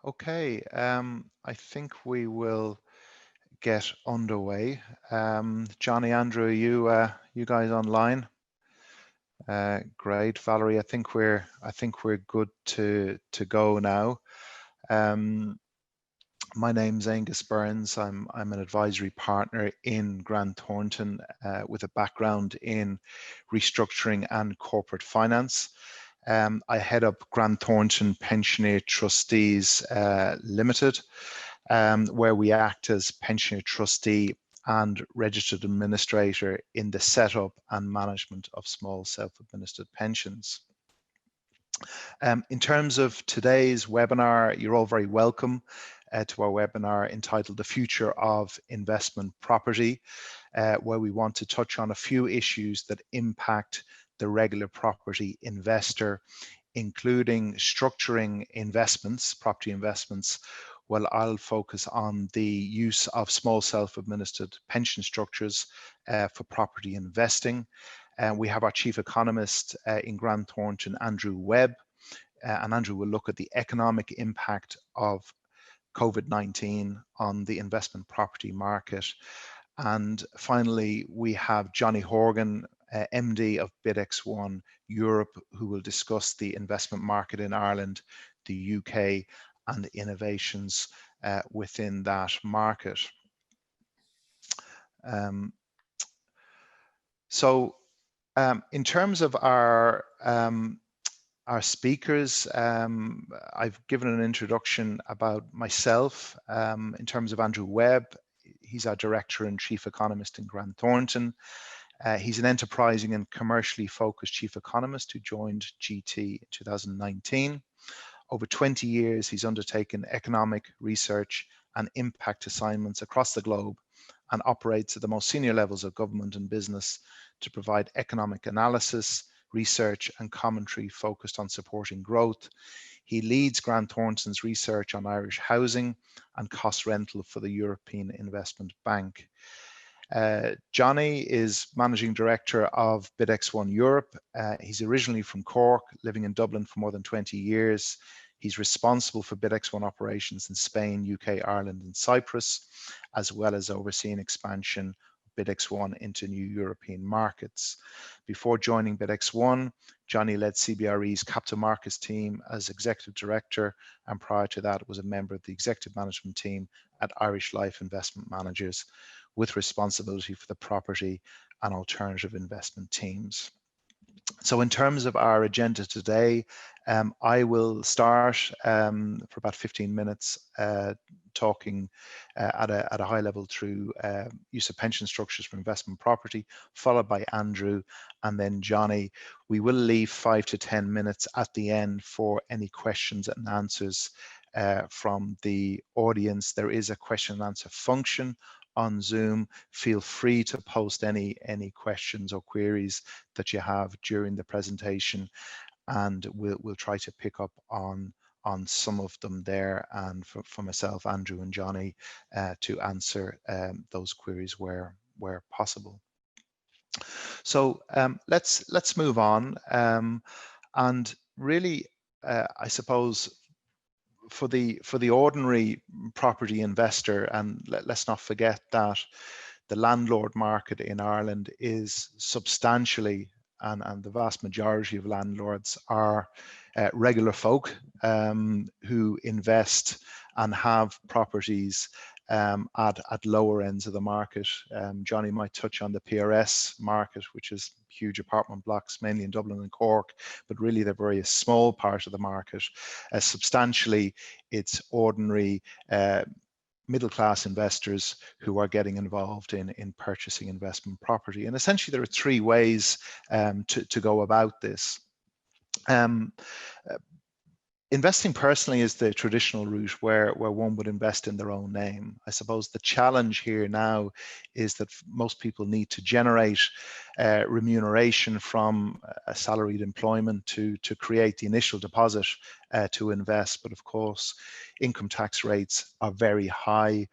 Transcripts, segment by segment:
Okay, I think we will get underway. Johnny, Andrew, you guys online? Great, Valerie. I think we're good to go now. Um, my name's Angus Burns. I'm an advisory partner in Grant Thornton with a background in restructuring and corporate finance. I head up Grant Thornton Pensioner Trustees Limited, where we act as pensioner trustee and registered administrator in the setup and management of small self-administered pensions. In terms of today's webinar, you're all very welcome to our webinar entitled The Future of Investment Property, where we want to touch on a few issues that impact the regular property investor, including structuring investments, property investments. Well, I'll focus on the use of small self-administered pension structures for property investing. We have our chief economist in Grant Thornton, Andrew Webb, and Andrew will look at the economic impact of COVID-19 on the investment property market. And finally, we have Johnny Horgan, MD of BidX1 Europe, who will discuss the investment market in Ireland, the UK, and innovations within that market. In terms of our speakers, I've given an introduction about myself. In terms of Andrew Webb, he's our director and chief economist in Grant Thornton. He's an enterprising and commercially focused chief economist who joined GT in 2019. Over 20 years, he's undertaken economic research and impact assignments across the globe and operates at the most senior levels of government and business to provide economic analysis, research and commentary focused on supporting growth. He leads Grant Thornton's research on Irish housing and cost rental for the European Investment Bank. Johnny is Managing Director of BidX1 Europe. He's originally from Cork, living in Dublin for more than 20 years. He's responsible for BidX1 operations in Spain, UK, Ireland, and Cyprus, as well as overseeing expansion of BidX1 into new European markets. Before joining BidX1, Johnny led CBRE's capital markets team as Executive Director, and prior to that was a member of the executive management team at Irish Life Investment Managers, with responsibility for the property and alternative investment teams. So in terms of our agenda today, I will start for about 15 minutes talking at a high level through use of pension structures for investment property, followed by Andrew and then Johnny. We will leave 5 to 10 minutes at the end for any questions and answers from the audience. There is a question and answer function on Zoom. Feel free to post any questions or queries that you have during the presentation, and we'll try to pick up on some of them there, and for myself, Andrew and Johnny to answer those queries where possible. So let's move on, and really I suppose for the ordinary property investor, and let's not forget that the landlord market in Ireland is substantially, and the vast majority of landlords are regular folk who invest and have properties at lower ends of the market. Johnny might touch on the PRS market, which is huge apartment blocks, mainly in Dublin and Cork, but really they're very small part of the market. Substantially, it's ordinary middle-class investors who are getting involved in purchasing investment property. And essentially, there are three ways to go about this. Investing personally is the traditional route where one would invest in their own name. I suppose the challenge here now is that most people need to generate remuneration from a salaried employment to create the initial deposit to invest. But of course, income tax rates are very high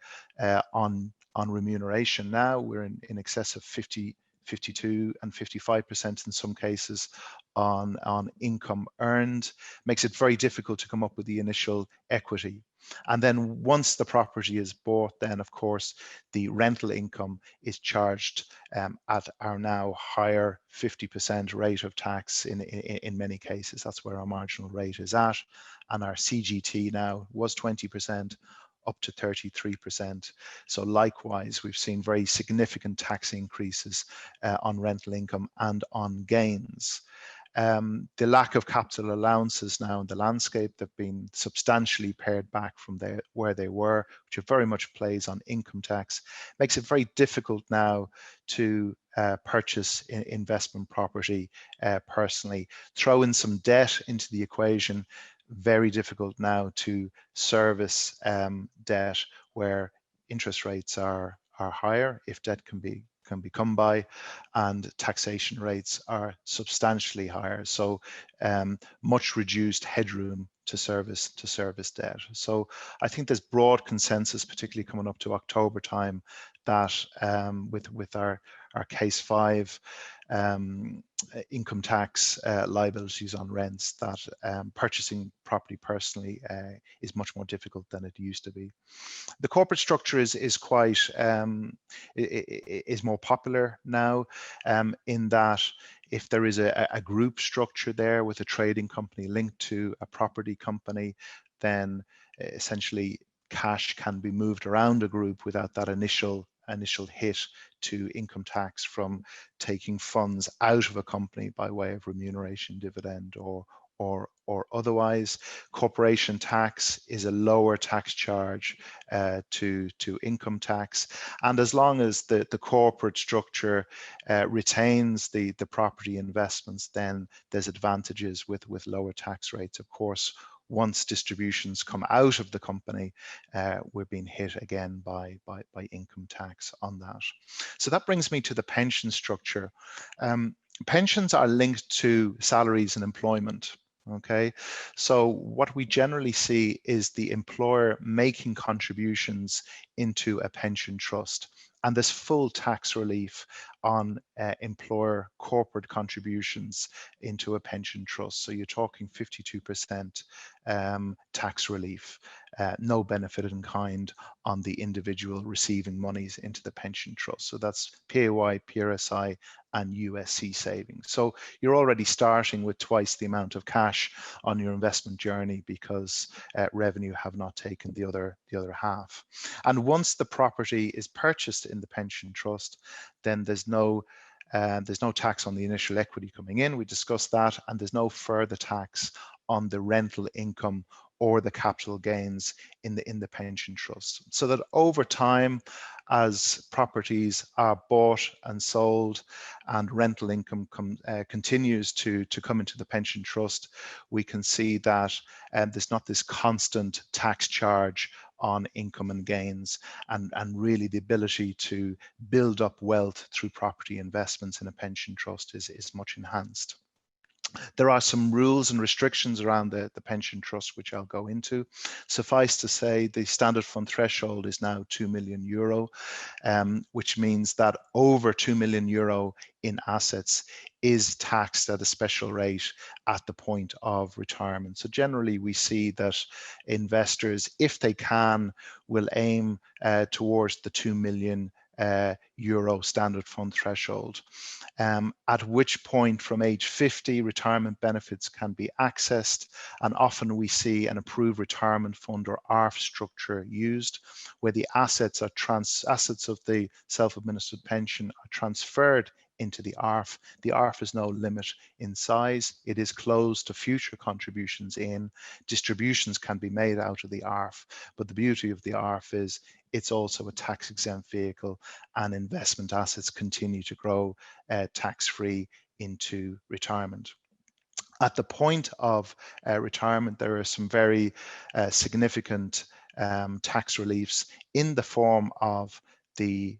on remuneration now. We're in excess of 50, 52 and 55% in some cases on income earned. Makes it very difficult to come up with the initial equity. And then once the property is bought, then of course the rental income is charged at our now higher 50% rate of tax in many cases. That's where our marginal rate is at. And our CGT now was 20%, up to 33%. So likewise, we've seen very significant tax increases on rental income and on gains. The lack of capital allowances now in the landscape, they've been substantially pared back from where they were, which very much plays on income tax, makes it very difficult now to purchase investment property personally. Throw in some debt into the equation, very difficult now to service debt where interest rates are higher, if debt can be come by, and taxation rates are substantially higher. So much reduced headroom to service debt. So I think there's broad consensus, particularly coming up to October time, that with our case 5 income tax liabilities on rents, that purchasing property personally is much more difficult than it used to be. The corporate structure is quite is more popular now, in that if there is a group structure there with a trading company linked to a property company, then essentially cash can be moved around a group without that initial hit to income tax from taking funds out of a company by way of remuneration, dividend, or otherwise. Corporation tax is a lower tax charge to income tax, and as long as the corporate structure retains the property investments, then there's advantages with lower tax rates. Of course, once distributions come out of the company, we're being hit again by income tax on that. So that brings me to the pension structure. Pensions are linked to salaries and employment. Okay, so what we generally see is the employer making contributions into a pension trust, and there's full tax relief on employer corporate contributions into a pension trust. So you're talking 52% tax relief, no benefit in kind on the individual receiving monies into the pension trust. So that's PAY, PRSI, and USC savings. So you're already starting with twice the amount of cash on your investment journey because revenue have not taken the other half. And once the property is purchased in the pension trust, then there's no tax on the initial equity coming in. We discussed that, and there's no further tax on the rental income or the capital gains in the pension trust. So that over time, as properties are bought and sold and rental income continues to come into the pension trust, we can see that there's not this constant tax charge on income and gains, and really the ability to build up wealth through property investments in a pension trust is much enhanced. There are some rules and restrictions around the pension trust, which I'll go into. Suffice to say, the standard fund threshold is now €2 million, which means that over €2 million in assets is taxed at a special rate at the point of retirement. So generally, we see that investors, if they can, will aim towards the €2 million standard fund threshold, at which point from age 50 retirement benefits can be accessed, and often we see an approved retirement fund or ARF structure used where the assets of the self-administered pension are transferred into the ARF. The ARF is no limit in size. It is closed to future contributions in. Distributions can be made out of the ARF, but the beauty of the ARF is it's also a tax-exempt vehicle, and investment assets continue to grow tax-free into retirement. At the point of retirement, there are some very significant tax reliefs in the form of the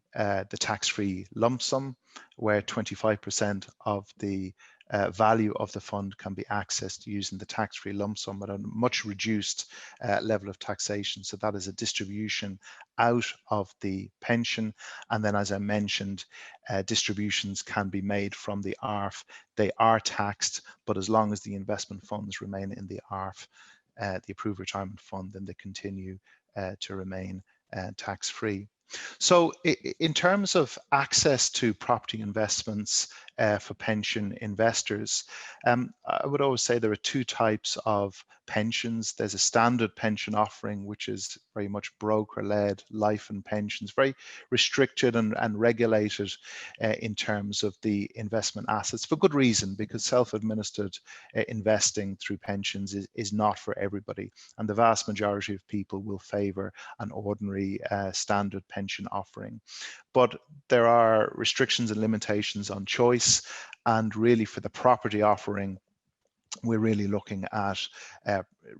tax-free lump sum, where 25% of the value of the fund can be accessed using the tax-free lump sum at a much reduced level of taxation. So that is a distribution out of the pension. And then, as I mentioned, distributions can be made from the ARF. They are taxed, but as long as the investment funds remain in the ARF, the approved retirement fund, then they continue to remain tax-free. So in terms of access to property investments for pension investors, I would always say there are two types of pensions. There's a standard pension offering, which is very much broker-led life and pensions, very restricted and regulated in terms of the investment assets, for good reason, because self-administered investing through pensions is not for everybody, and the vast majority of people will favor an ordinary standard pension offering. But there are restrictions and limitations on choice, and really for the property offering, we're really looking at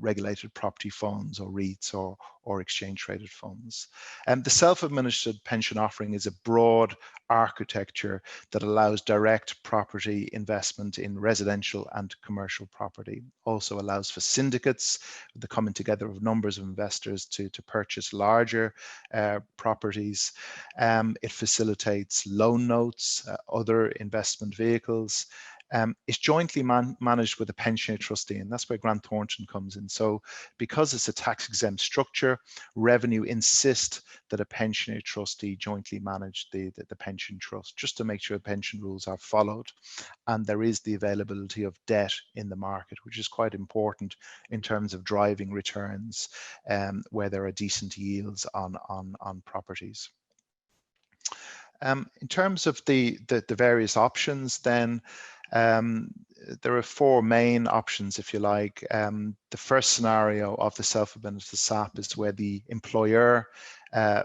regulated property funds or REITs or exchange traded funds. And the self-administered pension offering is a broad architecture that allows direct property investment in residential and commercial property. Also allows for syndicates, the coming together of numbers of investors to purchase larger properties. It facilitates loan notes, other investment vehicles. It's jointly managed with a pensioner trustee, and that's where Grant Thornton comes in. So because it's a tax-exempt structure, Revenue insist that a pensioner trustee jointly manage the pension trust, just to make sure pension rules are followed. And there is the availability of debt in the market, which is quite important in terms of driving returns where there are decent yields on properties. In terms of the various options, then there are four main options, if you like. The first scenario of the self-administered SAP is where the employer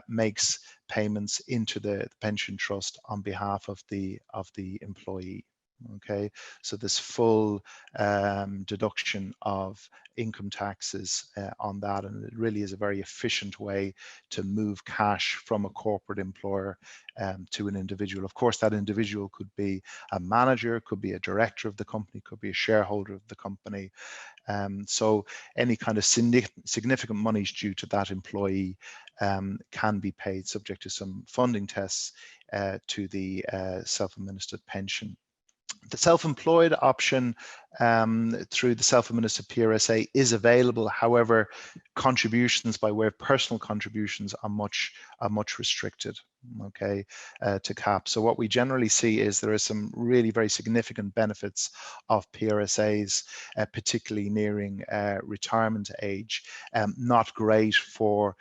makes payments into the pension trust on behalf of the employee. Okay, so this full deduction of income taxes on that, and it really is a very efficient way to move cash from a corporate employer to an individual. Of course, that individual could be a manager, could be a director of the company, could be a shareholder of the company. So any kind of significant monies due to that employee can be paid, subject to some funding tests, to the self-administered pension. The self-employed option through the self-administered PRSA is available. However, contributions by way of personal contributions are much restricted, okay, to CAP. So what we generally see is there are some really very significant benefits of PRSAs, particularly nearing retirement age. Not great for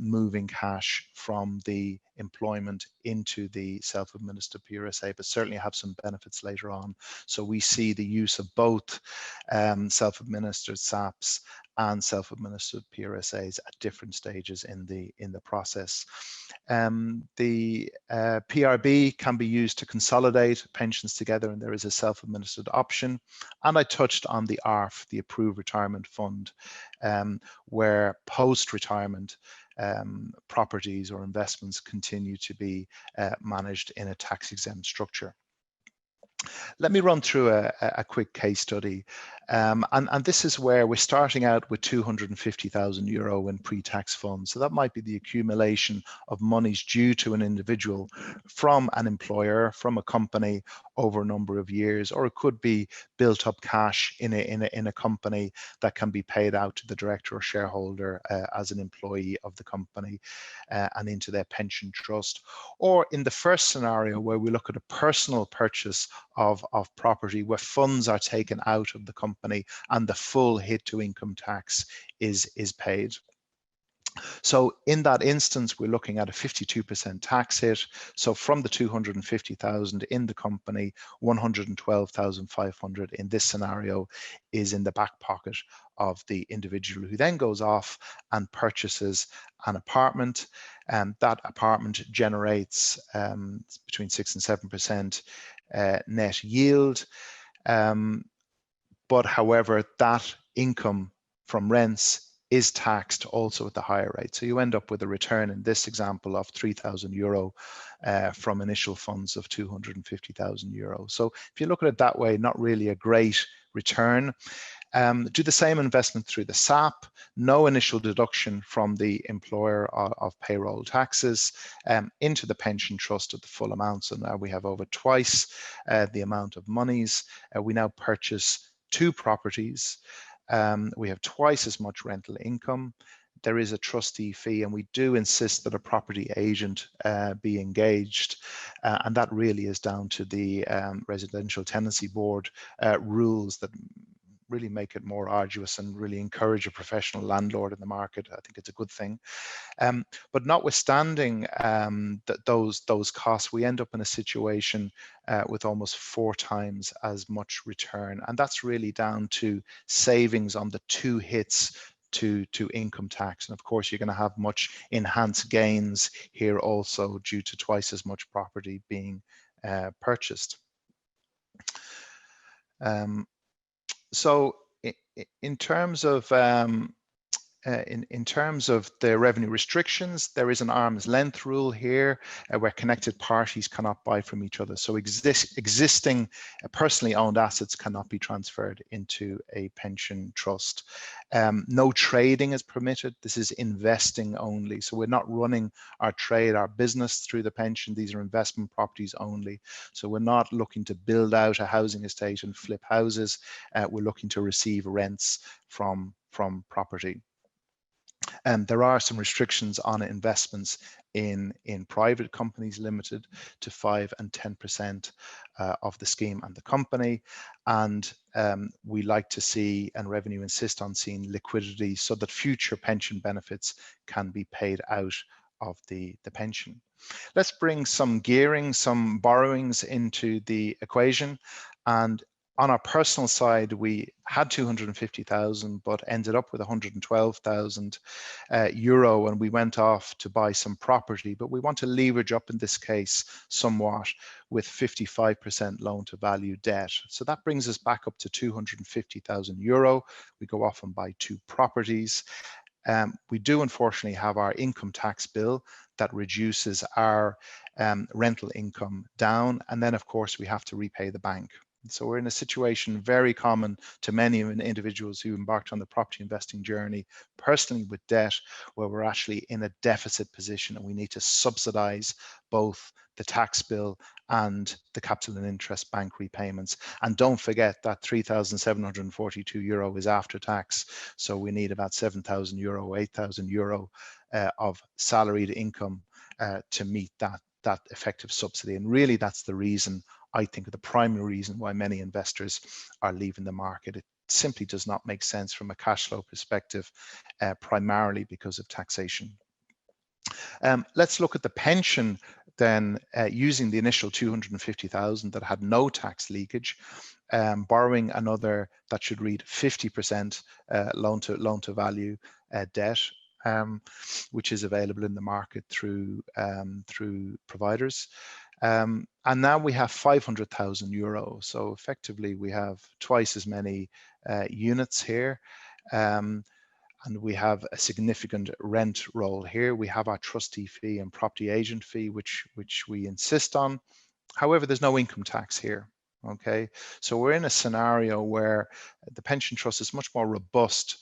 moving cash from the employment into the self-administered PRSA, but certainly have some benefits later on. So we see the use of both self-administered SAPs and self-administered PRSAs at different stages in the process. The PRB can be used to consolidate pensions together, and there is a self-administered option. And I touched on the ARF, the Approved Retirement Fund, where post-retirement properties or investments continue to be managed in a tax-exempt structure. Let me run through a quick case study. And this is where we're starting out with €250,000 in pre-tax funds. So that might be the accumulation of monies due to an individual from an employer, from a company over a number of years, or it could be built up cash in a company that can be paid out to the director or shareholder as an employee of the company and into their pension trust. Or in the first scenario, where we look at a personal purchase of property where funds are taken out of the company and the full hit to income tax is paid. So in that instance, we're looking at a 52% tax hit. So from the 250,000 in the company, 112,500 in this scenario is in the back pocket of the individual, who then goes off and purchases an apartment, and that apartment generates between 6 and 7% net yield. But however, that income from rents is taxed also at the higher rate. So you end up with a return in this example of €3,000 from initial funds of €250,000. So if you look at it that way, not really a great return. Do the same investment through the SAP, no initial deduction from the employer of payroll taxes, into the pension trust at the full amount. So now we have over twice the amount of monies. We now purchase two properties. We have twice as much rental income. There is a trustee fee, and we do insist that a property agent be engaged, and that really is down to the Residential Tenancy Board rules that really make it more arduous and really encourage a professional landlord in the market. I think it's a good thing. But notwithstanding those costs, we end up in a situation with almost 4 times as much return. And that's really down to savings on the 2 hits to income tax. And of course, you're going to have much enhanced gains here also due to twice as much property being purchased. So in terms of in terms of the revenue restrictions, there is an arm's length rule here where connected parties cannot buy from each other. So existing personally owned assets cannot be transferred into a pension trust. No trading is permitted. This is investing only. So we're not running our trade, our business through the pension. These are investment properties only. So we're not looking to build out a housing estate and flip houses. We're looking to receive rents from property. There are some restrictions on investments in private companies limited to 5 and 10% of the scheme and the company. And we like to see, and Revenue insist on seeing, liquidity so that future pension benefits can be paid out of the pension. Let's bring some gearing, some borrowings into the equation. And on our personal side, we had 250,000, but ended up with 112,000 euro, and we went off to buy some property. But we want to leverage up in this case somewhat with 55% loan to value debt. So that brings us back up to 250,000 euro. We go off and buy 2 properties. We do unfortunately have our income tax bill that reduces our rental income down. And then of course we have to repay the bank. So we're in a situation very common to many individuals who embarked on the property investing journey personally with debt, where we're actually in a deficit position and we need to subsidize both the tax bill and the capital and interest bank repayments. And don't forget that 3,742 euro is after tax. So we need about 7,000 euro, 8,000 euro of salaried income to meet that effective subsidy. And really that's the reason, I think, the primary reason why many investors are leaving the market. It simply does not make sense from a cash flow perspective, primarily because of taxation. Let's look at the pension then, using the initial 250,000 that had no tax leakage, borrowing another that should read 50% loan to value debt, which is available in the market through providers. And now we have 500,000 euro. So effectively we have twice as many units here. And we have a significant rent roll here. We have our trustee fee and property agent fee, which we insist on. However, there's no income tax here. Okay, so we're in a scenario where the pension trust is much more robust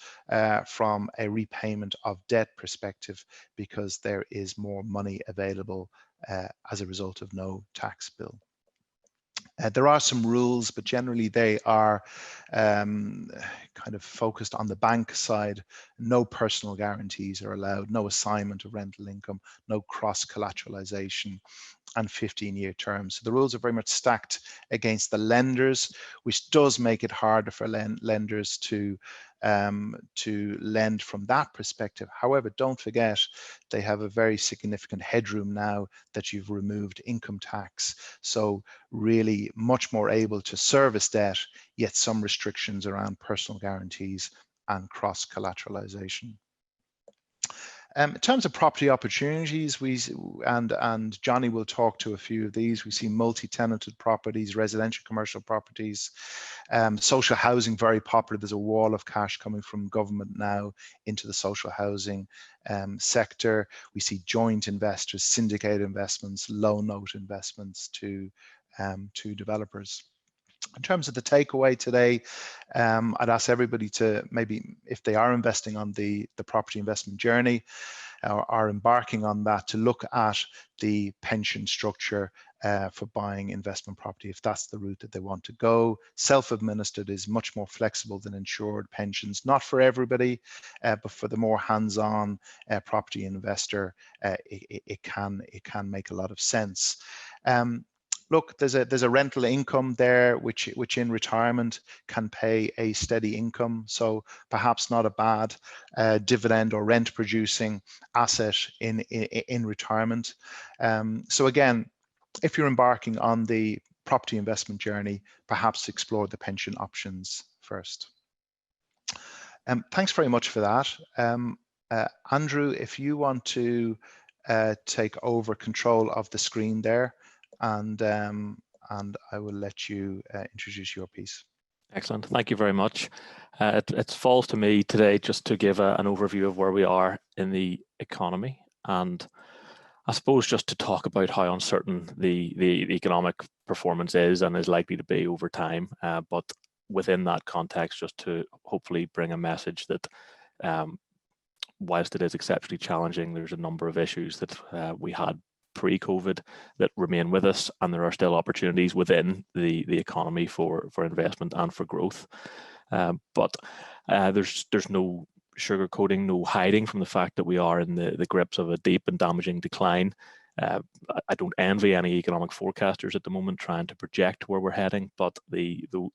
from a repayment of debt perspective, because there is more money available as a result of no tax bill. There are some rules, but generally they are kind of focused on the bank side. No personal guarantees are allowed, no assignment of rental income, no cross collateralization, and 15-year terms. So the rules are very much stacked against the lenders, which does make it harder for lenders to lend from that perspective. However, don't forget, they have a very significant headroom now that you've removed income tax. So really much more able to service debt, yet some restrictions around personal guarantees and cross collateralization. In terms of property opportunities, and Johnny will talk to a few of these. We see multi-tenanted properties, residential commercial properties, social housing, very popular. There's a wall of cash coming from government now into the social housing sector. We see joint investors, syndicated investments, low note investments to developers. In terms of the takeaway today, I'd ask everybody to maybe, if they are investing on the property investment journey, or are embarking on that, to look at the pension structure for buying investment property, if that's the route that they want to go. Self-administered is much more flexible than insured pensions, not for everybody, but for the more hands-on property investor, it can make a lot of sense. Look, there's a rental income there, which in retirement can pay a steady income. So perhaps not a bad dividend or rent producing asset in retirement. So again, if you're embarking on the property investment journey, perhaps explore the pension options first. Thanks very much for that. Andrew, if you want to take over control of the screen there, and I will let you introduce your piece. Excellent. Thank you very much. It falls to me today just to give an overview of where we are in the economy, and I suppose just to talk about how uncertain the economic performance is and is likely to be over time. But within that context, just to hopefully bring a message that whilst it is exceptionally challenging, there's a number of issues that we had pre-COVID that remain with us, and there are still opportunities within the economy for investment and for growth. But there's no sugarcoating, no hiding from the fact that we are in the grips of a deep and damaging decline. I don't envy any economic forecasters at the moment trying to project where we're heading, but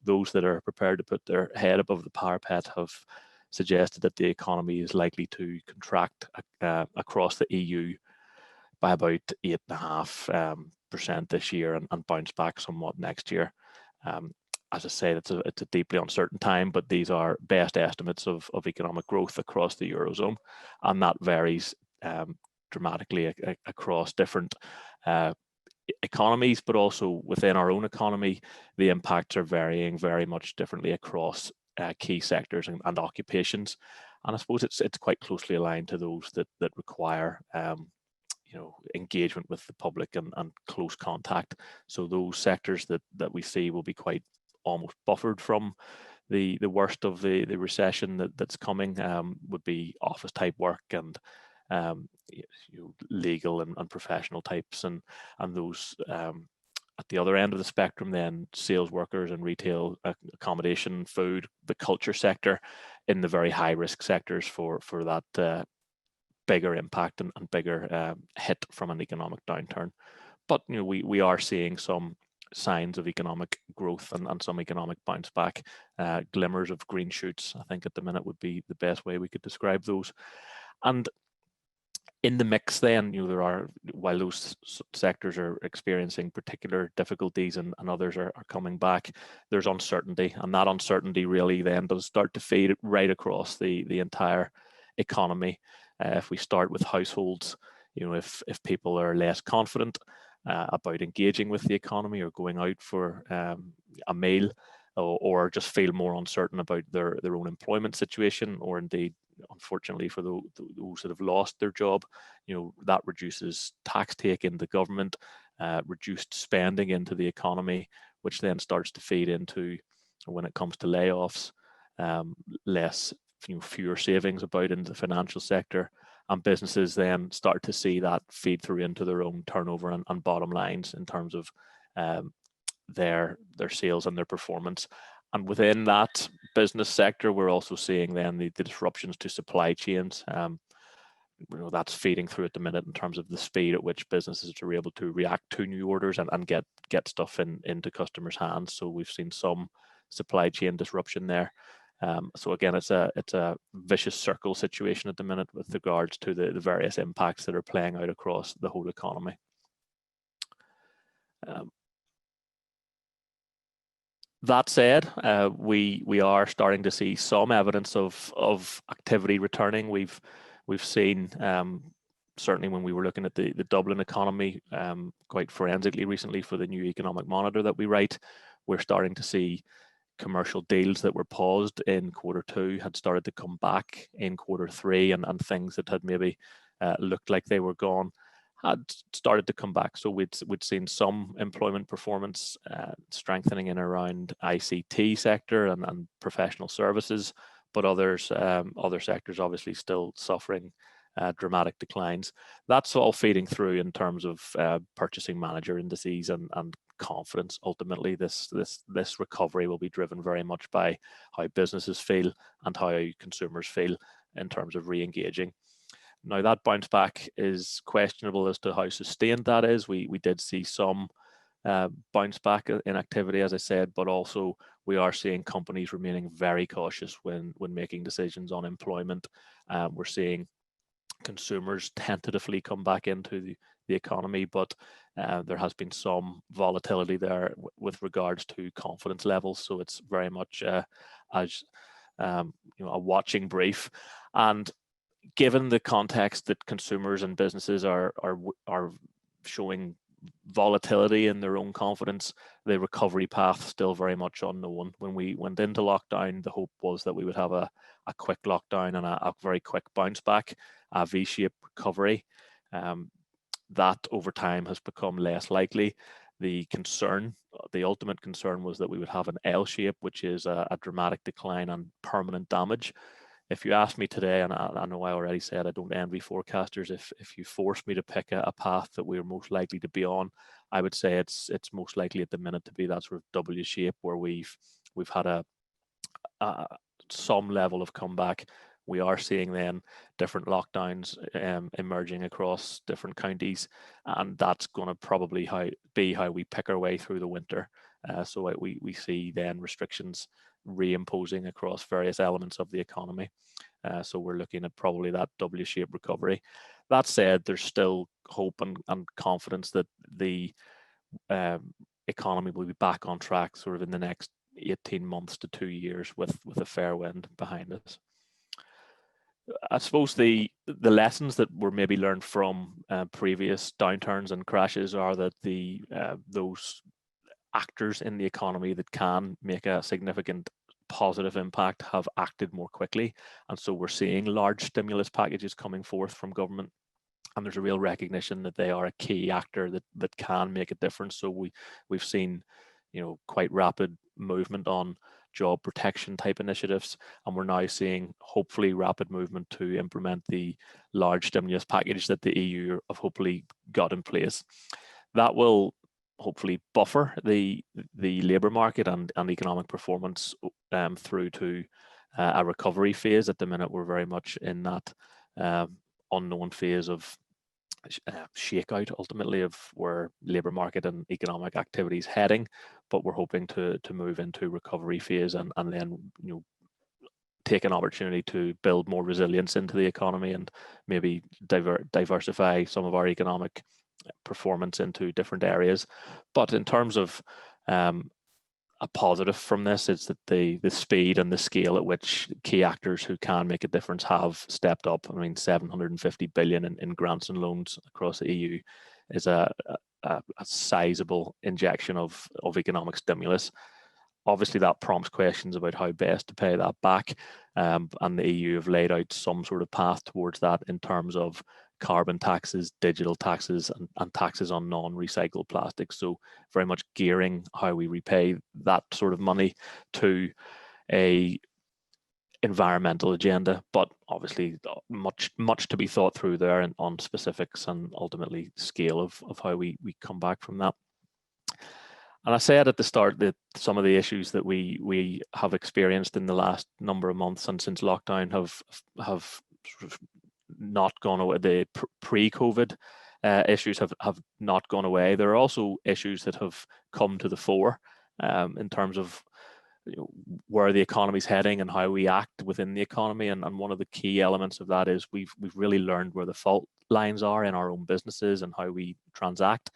those that are prepared to put their head above the parapet have suggested that the economy is likely to contract across the EU by about 8.5% this year and bounce back somewhat next year. As I say, it's a deeply uncertain time, but these are best estimates of economic growth across the Eurozone, and that varies dramatically across different economies, but also within our own economy, the impacts are varying very much differently across key sectors and occupations. And I suppose it's quite closely aligned to those that require engagement with the public and close contact. So those sectors that we see will be quite almost buffered from the worst of the recession that's coming, would be office type work and legal and professional types, and those at the other end of the spectrum, then sales workers and retail, accommodation, food, the culture sector, in the very high risk sectors for that bigger impact and bigger hit from an economic downturn. But we are seeing some signs of economic growth and some economic bounce back, glimmers of green shoots, I think at the minute would be the best way we could describe those. And in the mix then, there are, while those sectors are experiencing particular difficulties and others are coming back, there's uncertainty, and that uncertainty really then does start to fade right across the entire economy. If we start with households, if people are less confident about engaging with the economy or going out for a meal, or just feel more uncertain about their own employment situation, or indeed, unfortunately, for those that have lost their job, that reduces tax take in the government, reduced spending into the economy, which then starts to feed into, when it comes to layoffs, fewer savings about in the financial sector, and businesses then start to see that feed through into their own turnover and bottom lines in terms of their sales and their performance. And within that business sector, we're also seeing then the disruptions to supply chains. That's feeding through at the minute in terms of the speed at which businesses are able to react to new orders and get stuff into customers' hands. So we've seen some supply chain disruption there. So again, it's a vicious circle situation at the minute with regards to the various impacts that are playing out across the whole economy. That said, we are starting to see some evidence of activity returning. We've seen, certainly when we were looking at the Dublin economy quite forensically recently for the new economic monitor that we write, we're starting to see commercial deals that were paused in Q2 had started to come back in Q3, and things that had maybe looked like they were gone had started to come back. So we'd seen some employment performance strengthening in around ICT sector and professional services, but other sectors obviously still suffering dramatic declines. That's all feeding through in terms of purchasing manager indices and confidence. Ultimately, this recovery will be driven very much by how businesses feel and how consumers feel in terms of re-engaging. Now, that bounce back is questionable as to how sustained that is. We did see some bounce back in activity, as I said, but also we are seeing companies remaining very cautious when making decisions on employment. We're seeing consumers tentatively come back into the economy, but there has been some volatility there with regards to confidence levels. So it's very much as a watching brief. And given the context that consumers and businesses are showing volatility in their own confidence, the recovery path still very much unknown. When we went into lockdown, the hope was that we would have a quick lockdown and a very quick bounce back, a V-shaped recovery. That over time has become less likely. The ultimate concern was that we would have an L shape, which is a dramatic decline and permanent damage. If you ask me today, and I know I already said I don't envy forecasters, if you force me to pick a path that we're most likely to be on, I would say it's most likely at the minute to be that sort of W shape where we've had some level of comeback. We are seeing then different lockdowns emerging across different counties, and that's going to probably be how we pick our way through the winter. So we see then restrictions reimposing across various elements of the economy. So we're looking at probably that W-shaped recovery. That said, there's still hope and confidence that the economy will be back on track sort of in the next 18 months to 2 years with a fair wind behind us. I suppose the lessons that were maybe learned from previous downturns and crashes are that those actors in the economy that can make a significant positive impact have acted more quickly, and so we're seeing large stimulus packages coming forth from government, and there's a real recognition that they are a key actor that can make a difference. So we've seen quite rapid movement on job protection type initiatives, and we're now seeing hopefully rapid movement to implement the large stimulus package that the EU have hopefully got in place. That will hopefully buffer the labour market and economic performance through to a recovery phase. At the minute, we're very much in that unknown phase of shakeout, ultimately, of where labour market and economic activity is heading, but we're hoping to move into recovery phase and then take an opportunity to build more resilience into the economy and maybe diversify some of our economic performance into different areas. But in terms of a positive from this, it's that the speed and the scale at which key actors who can make a difference have stepped up. I mean, 750 billion in grants and loans across the EU is a sizable injection of economic stimulus. Obviously, that prompts questions about how best to pay that back, and the EU have laid out some sort of path towards that in terms of carbon taxes, digital taxes, and taxes on non-recycled plastics. So very much gearing how we repay that sort of money to a environmental agenda, but obviously much to be thought through there and on specifics and ultimately scale of how we come back from that. And I said at the start that some of the issues that we have experienced in the last number of months and since lockdown have not gone away. The pre-COVID issues have not gone away. There are also issues that have come to the fore in terms of where the economy is heading and how we act within the economy. And one of the key elements of that is we've really learned where the fault lines are in our own businesses and how we transact.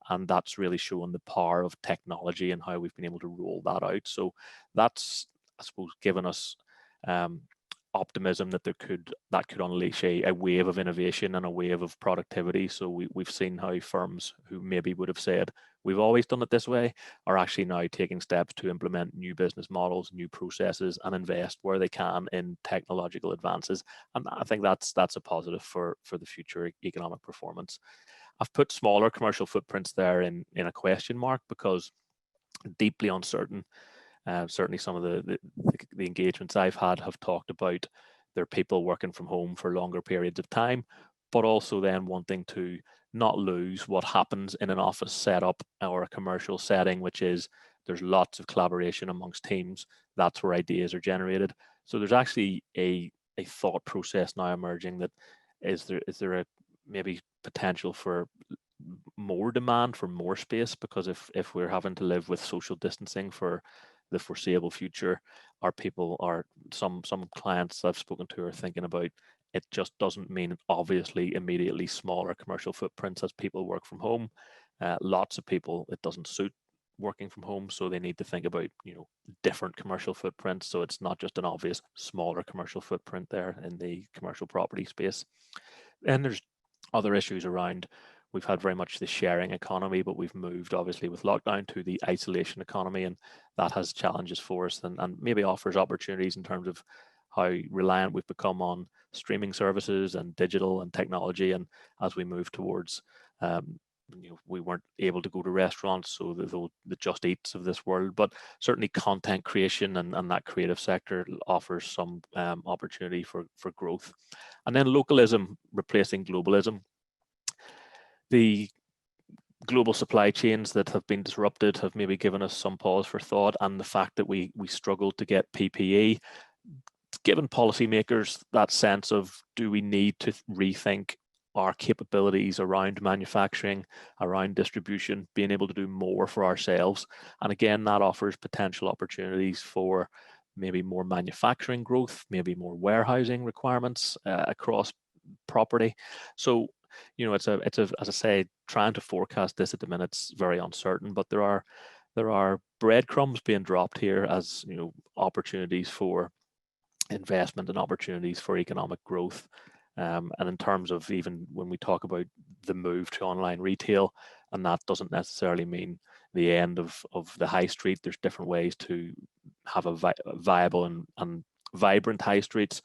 And that's really shown the power of technology and how we've been able to roll that out. So that's, I suppose, given us optimism that that could unleash a wave of innovation and a wave of productivity. So we've seen how firms who maybe would have said we've always done it this way are actually now taking steps to implement new business models, new processes, and invest where they can in technological advances. And I think that's a positive for the future economic performance. I've put smaller commercial footprints there in a question mark because deeply uncertain. Certainly some of the engagements I've had have talked about their people working from home for longer periods of time, but also then wanting to not lose what happens in an office setup or a commercial setting, which is there's lots of collaboration amongst teams. That's where ideas are generated. So there's actually a thought process now emerging that is there a maybe potential for more demand for more space, because if we're having to live with social distancing for the foreseeable future, our people are some clients I've spoken to are thinking about it just doesn't mean obviously immediately smaller commercial footprints as people work from home. Lots of people it doesn't suit working from home, so they need to think about different commercial footprints. So it's not just an obvious smaller commercial footprint there in the commercial property space. And there's other issues around. We've had very much the sharing economy, but we've moved obviously with lockdown to the isolation economy, and that has challenges for us and maybe offers opportunities in terms of how reliant we've become on streaming services and digital and technology. And as we move towards, we weren't able to go to restaurants, so the Just Eats of this world, but certainly content creation and that creative sector offers some opportunity for growth. And then localism replacing globalism. The global supply chains that have been disrupted have maybe given us some pause for thought, and the fact that we struggled to get PPE, given policymakers that sense of, do we need to rethink our capabilities around manufacturing, around distribution, being able to do more for ourselves? And again, that offers potential opportunities for maybe more manufacturing growth, maybe more warehousing requirements across property. So it's as I say, trying to forecast this at the minute is very uncertain, but there are breadcrumbs being dropped here as opportunities for investment and opportunities for economic growth. And in terms of even when we talk about the move to online retail, and that doesn't necessarily mean the end of the high street. There's different ways to have a viable and vibrant high streets.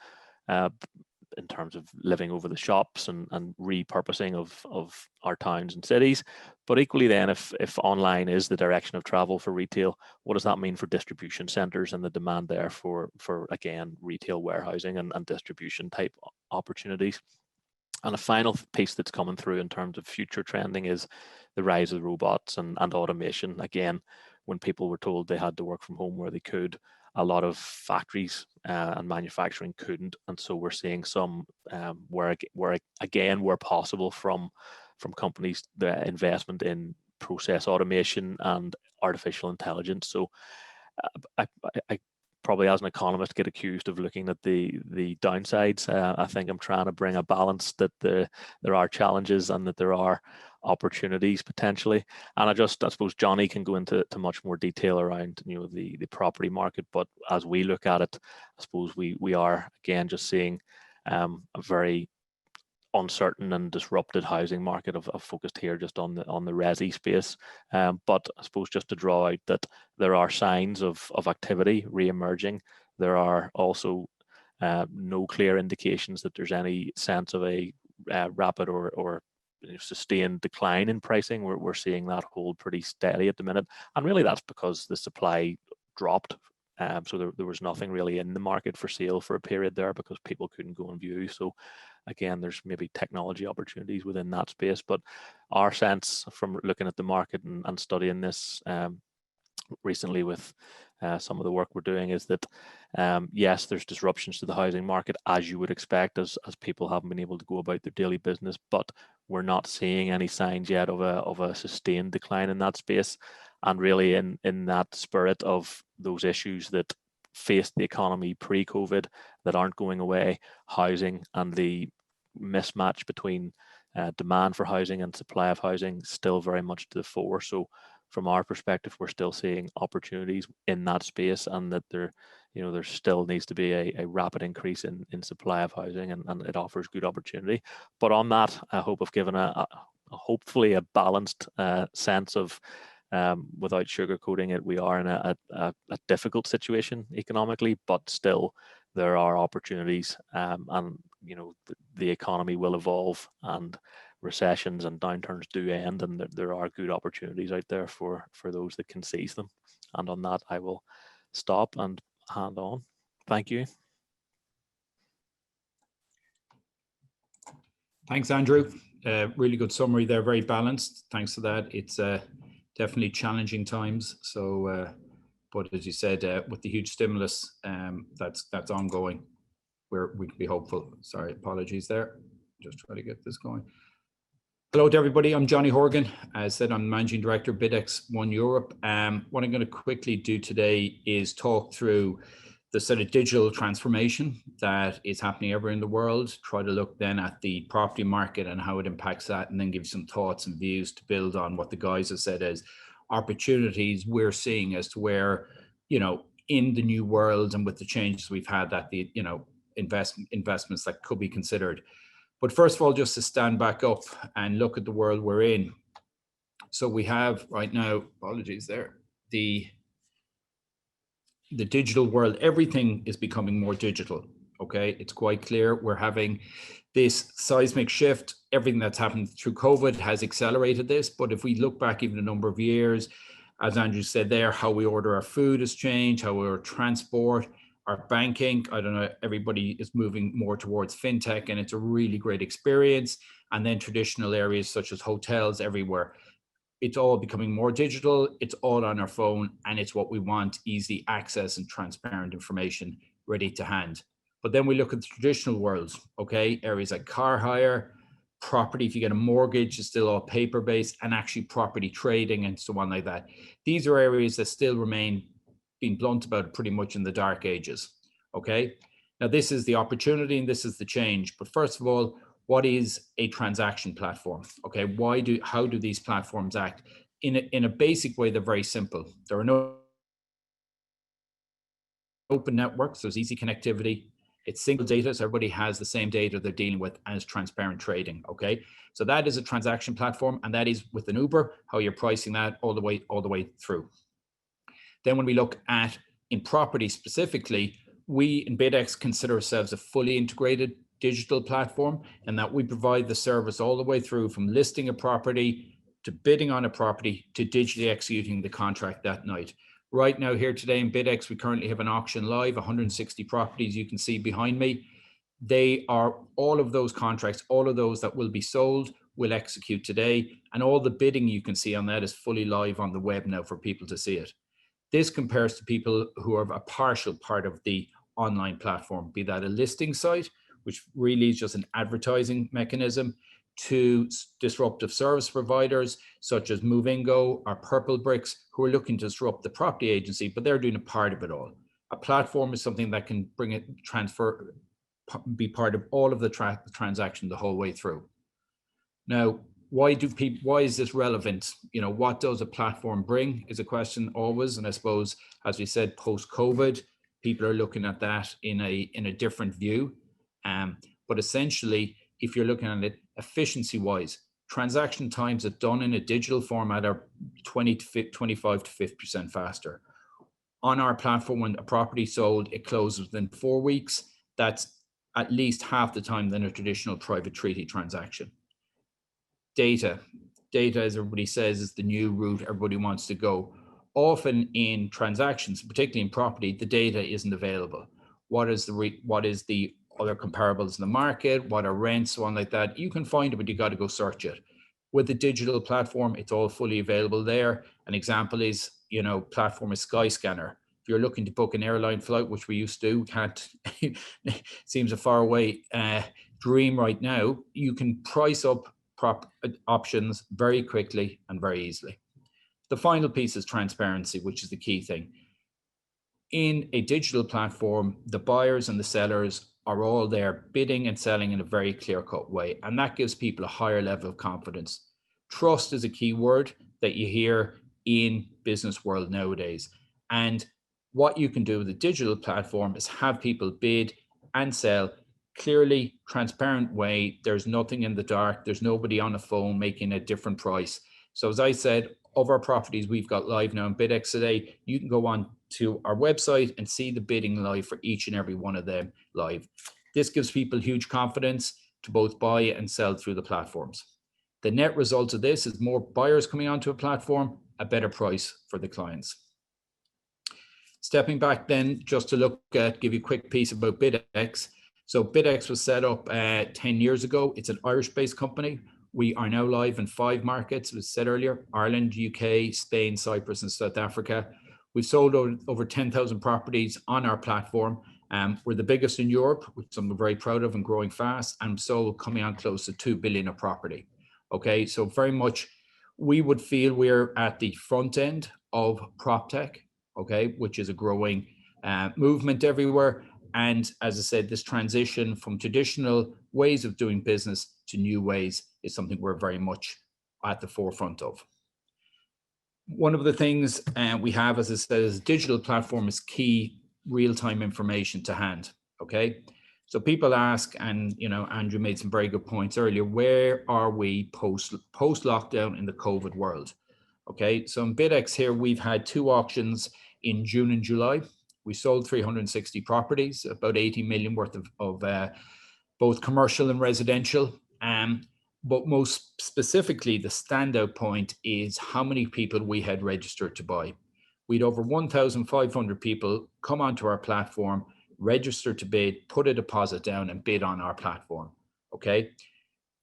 In terms of living over the shops and repurposing of our towns and cities. But equally then, if online is the direction of travel for retail, what does that mean for distribution centres and the demand there for again, retail warehousing and distribution type opportunities? And a final piece that's coming through in terms of future trending is the rise of robots and automation. Again, when people were told they had to work from home where they could, a lot of factories and manufacturing couldn't, and so we're seeing some where possible from companies, the investment in process automation and artificial intelligence. So I probably, as an economist, get accused of looking at the downsides. I think I'm trying to bring a balance that there are challenges and that there are opportunities potentially. And I suppose Johnny can go into much more detail around the property market, but as we look at it, I suppose we are again just seeing a very uncertain and disrupted housing market. I've focused here just on the resi space, but I suppose just to draw out that there are signs of activity re-emerging. There are also no clear indications that there's any sense of a rapid or sustained decline in pricing. We're seeing that hold pretty steady at the minute, and really that's because the supply dropped. So there was nothing really in the market for sale for a period there because people couldn't go and view. So again, there's maybe technology opportunities within that space, but our sense from looking at the market and studying this recently with some of the work we're doing is that yes, there's disruptions to the housing market as you would expect as people haven't been able to go about their daily business, but we're not seeing any signs yet of a sustained decline in that space. And really in that spirit of those issues that faced the economy pre-COVID that aren't going away, housing and the mismatch between demand for housing and supply of housing still very much to the fore. So from our perspective, we're still seeing opportunities in that space, and that there, there still needs to be a rapid increase in supply of housing, and it offers good opportunity. But on that, I hope I've given hopefully a balanced sense of, without sugarcoating it, we are in a difficult situation economically, but still there are opportunities, and the economy will evolve, and recessions and downturns do end, and there are good opportunities out there for those that can seize them. And on that, I will stop and hand on. Thank you. Thanks, Andrew. Really good summary there, very balanced. Thanks for that. It's definitely challenging times. So, but as you said, with the huge stimulus that's ongoing, we can be hopeful. Sorry, apologies there. Just try to get this going. Hello to everybody. I'm Johnny Horgan. As I said, I'm Managing Director, BidX One Europe. What I'm going to quickly do today is talk through the sort of digital transformation that is happening everywhere in the world, try to look then at the property market and how it impacts that, and then give some thoughts and views to build on what the guys have said as opportunities we're seeing as to where, in the new world and with the changes we've had, that the, investments that could be considered. But first of all, just to stand back up and look at the world we're in. So we have right now, apologies there, the digital world, everything is becoming more digital, okay? It's quite clear we're having this seismic shift. Everything that's happened through COVID has accelerated this, but if we look back even a number of years, as Andrew said there, how we order our food has changed, how we order transport, our banking, I don't know, everybody is moving more towards fintech, and it's a really great experience. And then traditional areas such as hotels everywhere. It's all becoming more digital, it's all on our phone, and it's what we want, easy access and transparent information ready to hand. But then we look at the traditional world, okay? Areas like car hire, property, if you get a mortgage, it's still all paper-based, and actually property trading and so on like that. These are areas that still remain, being blunt about it, pretty much in the dark ages, okay? Now this is the opportunity and this is the change. But first of all, what is a transaction platform? Okay, how do these platforms act? In a basic way, they're very simple. There are no open networks, there's easy connectivity. It's single data, so everybody has the same data they're dealing with, and it's transparent trading, okay? So that is a transaction platform, and that is with an Uber, how you're pricing that all the way through. Then when we look at in property specifically, we in BidX consider ourselves a fully integrated digital platform, and that we provide the service all the way through from listing a property to bidding on a property to digitally executing the contract that night. Right now here today in BidX, we currently have an auction live, 160 properties you can see behind me. They are all of those contracts, all of those that will be sold will execute today, and all the bidding you can see on that is fully live on the web now for people to see it. This compares to people who are a partial part of the online platform, be that a listing site, which really is just an advertising mechanism, to disruptive service providers such as Movingo or Purple Bricks, who are looking to disrupt the property agency, but they're doing a part of it all. A platform is something that can bring it, be part of all of the transaction the whole way through. Now, why is this relevant? What does a platform bring is a question always, and I suppose, as we said, post-COVID, people are looking at that in a different view. But essentially, if you're looking at it efficiency-wise, transaction times that done in a digital format are 25 to 50% faster. On our platform, when a property sold, it closes within 4 weeks. That's at least half the time than a traditional private treaty transaction. Data, as everybody says, is the new route everybody wants to go. Often in transactions, particularly in property, the data isn't available. What is the other comparables in the market? What are rents, so on like that? You can find it, but you got to go search it. With the digital platform, it's all fully available there. An example is, platform is Skyscanner. If you're looking to book an airline flight, which we used to, can't, seems a far away dream right now, you can price up options very quickly and very easily. The final piece is transparency, which is the key thing. In a digital platform, the buyers and the sellers are all there bidding and selling in a very clear-cut way, and that gives people a higher level of confidence. Trust is a key word that you hear in business world nowadays, and What you can do with a digital platform is have people bid and sell clearly, transparent way. There's nothing in the dark. There's nobody on a phone making a different price. So as I said, of our properties we've got live now in BidX today, you can go on to our website and see the bidding live for each and every one of them live. This gives people huge confidence to both buy and sell through the platforms. The net result of this is more buyers coming onto a platform, a better price for the clients. Stepping back then, just to look at, give you a quick piece about BidX. So BidX was set up 10 years ago. It's an Irish-based company. We are now live in 5 markets, as said earlier: Ireland, UK, Spain, Cyprus, and South Africa. We've sold over 10,000 properties on our platform. We're the biggest in Europe, which I'm very proud of and growing fast, and so coming on close to 2 billion of property. Okay, so very much we would feel we're at the front end of prop tech, okay, which is a growing movement everywhere. And as I said, this transition from traditional ways of doing business to new ways is something we're very much at the forefront of. One of the things we have, as I said, as a digital platform, is key real-time information to hand, okay? So people ask, and you know, Andrew made some very good points earlier, where are we post-lockdown in the COVID world? Okay, so in BidX here, we've had 2 auctions in June and July. We sold 360 properties, about 80 million worth of both commercial and residential. But most specifically, the standout point is how many people we had registered to buy. We'd over 1,500 people come onto our platform, register to bid, put a deposit down and bid on our platform, okay?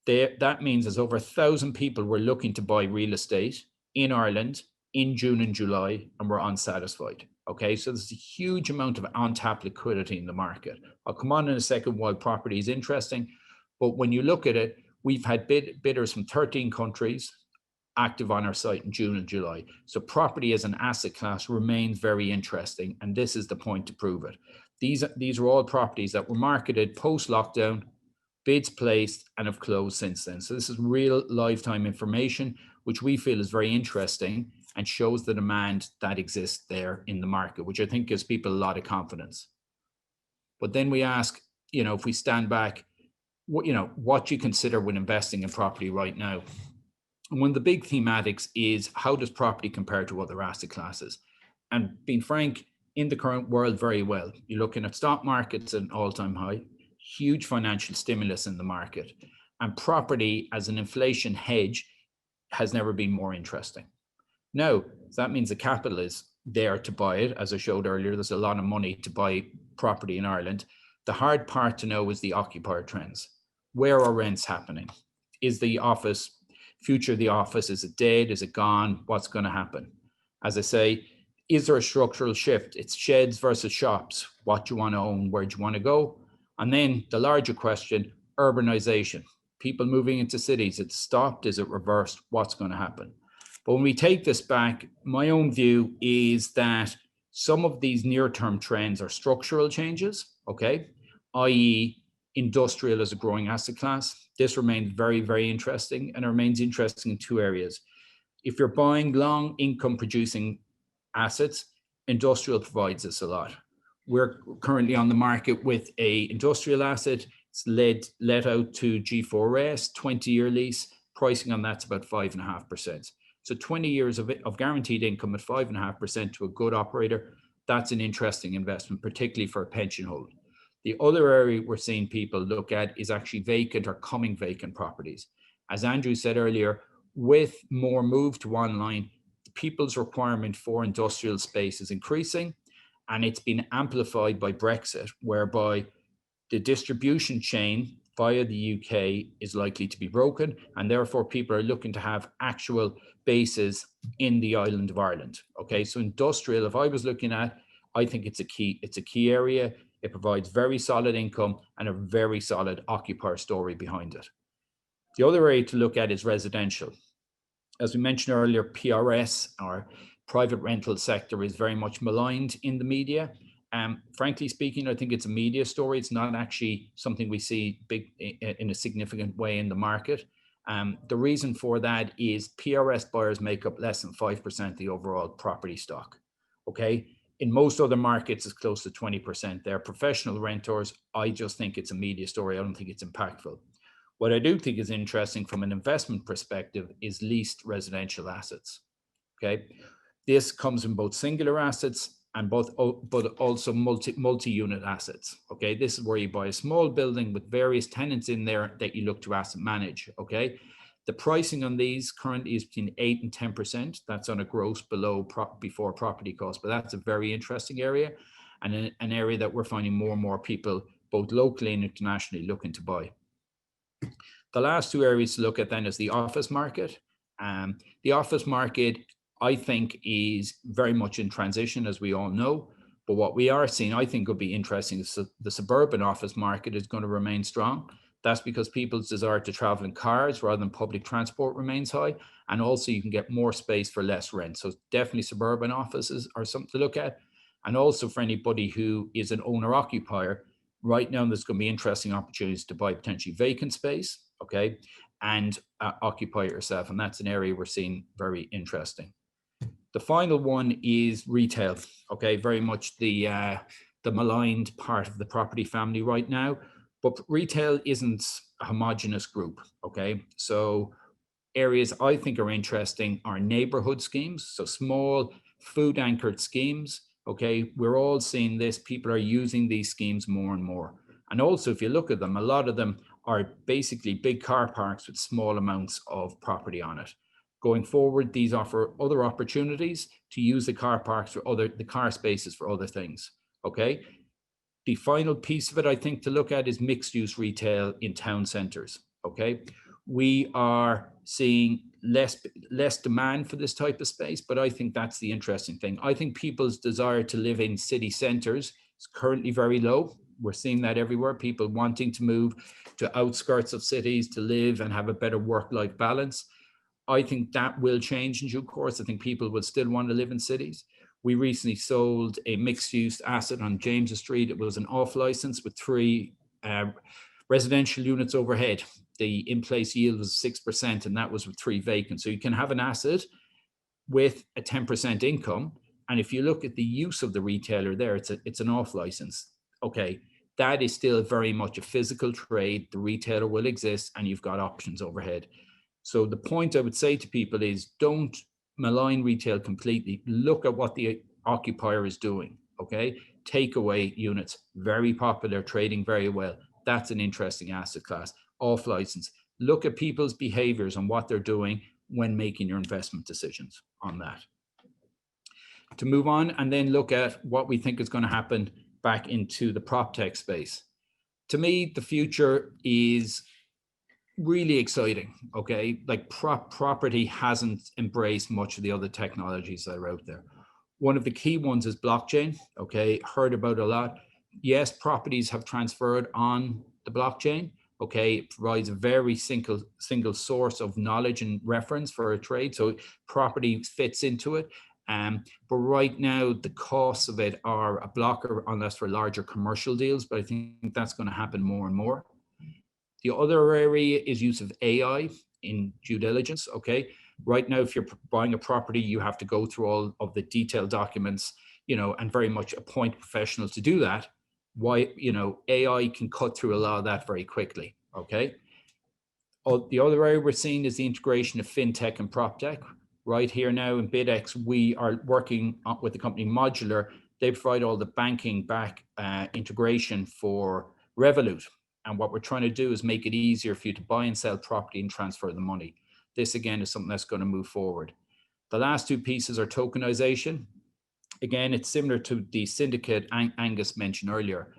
That means there's over 1,000 people were looking to buy real estate in Ireland in June and July and were unsatisfied. Okay, so there's a huge amount of untapped liquidity in the market. I'll come on in a second why property is interesting, but when you look at it, we've had bidders from 13 countries active on our site in June and July. So property as an asset class remains very interesting, and this is the point to prove it. These are all properties that were marketed post-lockdown, bids placed, and have closed since then. So this is real lifetime information, which we feel is very interesting and shows the demand that exists there in the market, which I think gives people a lot of confidence. But then we ask, you know, if we stand back, what do you consider when investing in property right now? And one of the big thematics is, how does property compare to other asset classes? And being frank, in the current world, very well. You're looking at stock markets at an all-time high, huge financial stimulus in the market, and property as an inflation hedge has never been more interesting. Now, that means the capital is there to buy it. As I showed earlier, there's a lot of money to buy property in Ireland. The hard part to know is the occupier trends. Where are rents happening? Is the future of the office, is it dead? Is it gone? What's going to happen? As I say, is there a structural shift? It's sheds versus shops. What do you want to own? Where do you want to go? And then the larger question, urbanization. People moving into cities. It's stopped. Is it reversed? What's going to happen? But when we take this back, my own view is that some of these near-term trends are structural changes, okay? i.e. industrial as a growing asset class. This remains very, very interesting, and it remains interesting in 2 areas. If you're buying long income producing assets, industrial provides us a lot. We're currently on the market with a industrial asset. It's let out to G4S, 20-year lease. Pricing on that's about 5.5%. So 20 years of guaranteed income at 5.5% to a good operator, that's an interesting investment, particularly for a pension hold. The other area we're seeing people look at is actually vacant or coming vacant properties. As Andrew said earlier, with more move to online, people's requirement for industrial space is increasing, and it's been amplified by Brexit, whereby the distribution chain via the UK is likely to be broken, and therefore people are looking to have actual bases in the island of Ireland. Okay, so industrial, if I was looking at, I think it's a key area. It provides very solid income and a very solid occupier story behind it. The other area to look at is residential. As we mentioned earlier, PRS, or private rental sector, is very much maligned in the media. Frankly speaking, I think it's a media story. It's not actually something we see big in a significant way in the market. The reason for that is PRS buyers make up less than 5% of the overall property stock. Okay, In most other markets, it's close to 20%. They're professional renters. I just think it's a media story. I don't think it's impactful. What I do think is interesting from an investment perspective is leased residential assets. Okay, this comes in both singular assets and but also multi-unit assets. Okay, this is where you buy a small building with various tenants in there that you look to asset manage. Okay, the pricing on these currently is between 8 and 10%. That's on a gross before property cost, but that's a very interesting area, and an area that we're finding more and more people, both locally and internationally, looking to buy. The last two areas to look at then is the office market. The office market, I think, is very much in transition, as we all know. But what we are seeing, I think, would be interesting is the suburban office market is going to remain strong. That's because people's desire to travel in cars rather than public transport remains high. And also you can get more space for less rent. So definitely suburban offices are something to look at. And also for anybody who is an owner occupier, right now there's going to be interesting opportunities to buy potentially vacant space, okay, and occupy it yourself. And that's an area we're seeing very interesting. The final one is retail, okay, very much the maligned part of the property family right now. But retail isn't a homogenous group, okay? So areas I think are interesting are neighborhood schemes, so small food anchored schemes, okay? We're all seeing this. People are using these schemes more and more. And also, if you look at them, a lot of them are basically big car parks with small amounts of property on it. Going forward, these offer other opportunities to use the car parks for the car spaces for other things, okay? The final piece of it, I think, to look at is mixed use retail in town centers, okay? We are seeing less demand for this type of space, but I think that's the interesting thing. I think people's desire to live in city centers is currently very low. We're seeing that everywhere, people wanting to move to outskirts of cities to live and have a better work-life balance. I think that will change in due course. I think people will still want to live in cities. We recently sold a mixed-use asset on James Street. It was an off-license with 3 residential units overhead. The in-place yield was 6%, and that was with 3 vacant. So you can have an asset with a 10% income. And if you look at the use of the retailer there, it's an off-license. Okay, that is still very much a physical trade. The retailer will exist, and you've got options overhead. So the point I would say to people is don't malign retail completely. Look at what the occupier is doing, okay? Takeaway units, very popular, trading very well. That's an interesting asset class. Off license. Look at people's behaviors and what they're doing when making your investment decisions on that. To move on and then look at what we think is going to happen back into the prop tech space. To me, the future is really exciting, okay? Like property hasn't embraced much of the other technologies that are out there. One of the key ones is blockchain, okay? Heard about a lot. Yes, properties have transferred on the blockchain, okay? It provides a very single source of knowledge and reference for a trade, so property fits into it. But right now, the costs of it are a blocker unless for larger commercial deals, but I think that's going to happen more and more. The other area is use of AI in due diligence, okay? Right now, if you're buying a property, you have to go through all of the detailed documents, you know, and very much appoint professionals to do that. Why, you know, AI can cut through a lot of that very quickly, okay? The other area we're seeing is the integration of fintech and prop tech. Right here now in BidX, we are working with the company Modular. They provide all the banking back integration for Revolut. And what we're trying to do is make it easier for you to buy and sell property and transfer the money. This, again, is something that's going to move forward. The last two pieces are tokenization. Again, it's similar to the syndicate Angus mentioned earlier.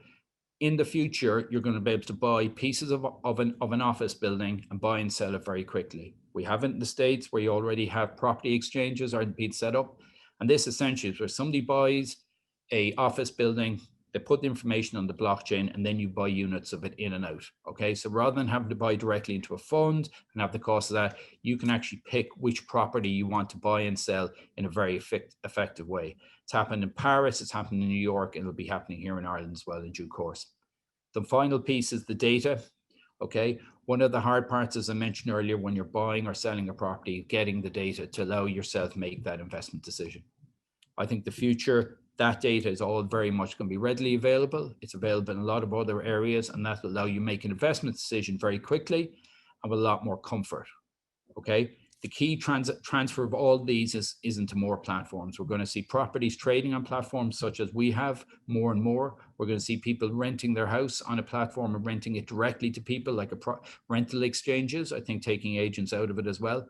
In the future, you're going to be able to buy pieces of an office building and buy and sell it very quickly. We have it in the States where you already have property exchanges are being set up. And this essentially is where somebody buys an office building, they put the information on the blockchain, and then you buy units of it in and out. Okay, so rather than having to buy directly into a fund and have the cost of that, you can actually pick which property you want to buy and sell in a very effective way. It's happened in Paris, it's happened in New York, and it'll be happening here in Ireland as well in due course. The final piece is the data. Okay, one of the hard parts, as I mentioned earlier, when you're buying or selling a property, getting the data to allow yourself to make that investment decision. I think the future That data is all very much going to be readily available. It's available in a lot of other areas, and that will allow you make an investment decision very quickly and with a lot more comfort. Okay. The key transfer of all these is into more platforms. We're going to see properties trading on platforms such as we have more and more. We're going to see people renting their house on a platform and renting it directly to people, like rental exchanges, I think, taking agents out of it as well.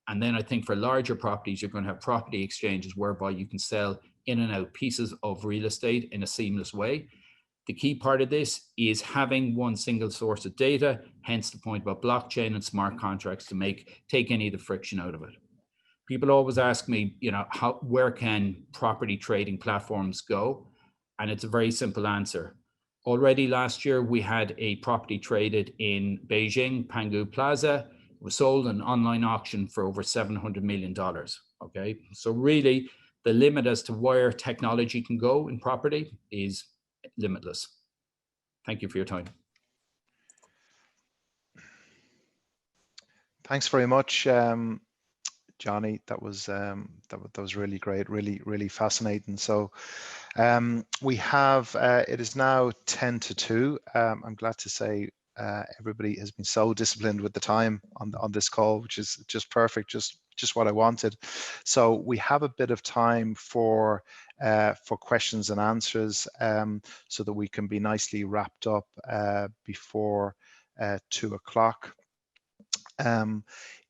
And then I think for larger properties, you're going to have property exchanges whereby you can sell in and out pieces of real estate in a seamless way. The key part of this is having one single source of data, hence the point about blockchain and smart contracts to take any of the friction out of it. People always ask me, where can property trading platforms go? And it's a very simple answer. Already last year, we had a property traded in Beijing, Pangu Plaza. It was sold in an online auction for over $700 million. Okay, so really the limit as to where technology can go in property is limitless. Thank you for your time. Thanks very much, Johnny. That was really great, really fascinating. So we have it is now 10 to 2. I'm glad to say everybody has been so disciplined with the time on this call, which is just perfect, just what I wanted. So we have a bit of time for questions and answers, so that we can be nicely wrapped up before 2 o'clock.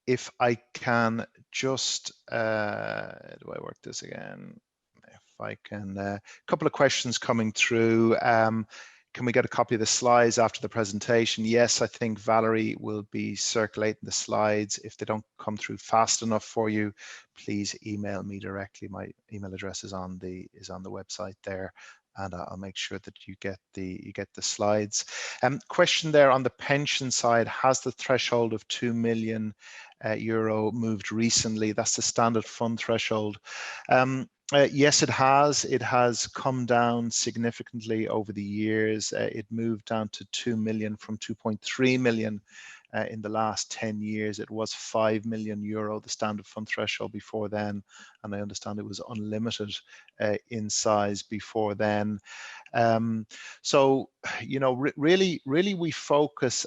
If I can just, do I work this again? If I can, a couple of questions coming through. Can we get a copy of the slides after the presentation? Yes, I think Valerie will be circulating the slides. If they don't come through fast enough for you, please email me directly. My email address is on the website there, and I'll make sure that you get the slides. Question there on the pension side: has the threshold of €2 million moved recently? That's the standard fund threshold. Yes, it has. It has come down significantly over the years. It moved down to 2 million from 2.3 million in the last 10 years. It was €5 million, the standard fund threshold before then, and I understand it was unlimited in size before then. So, really we focus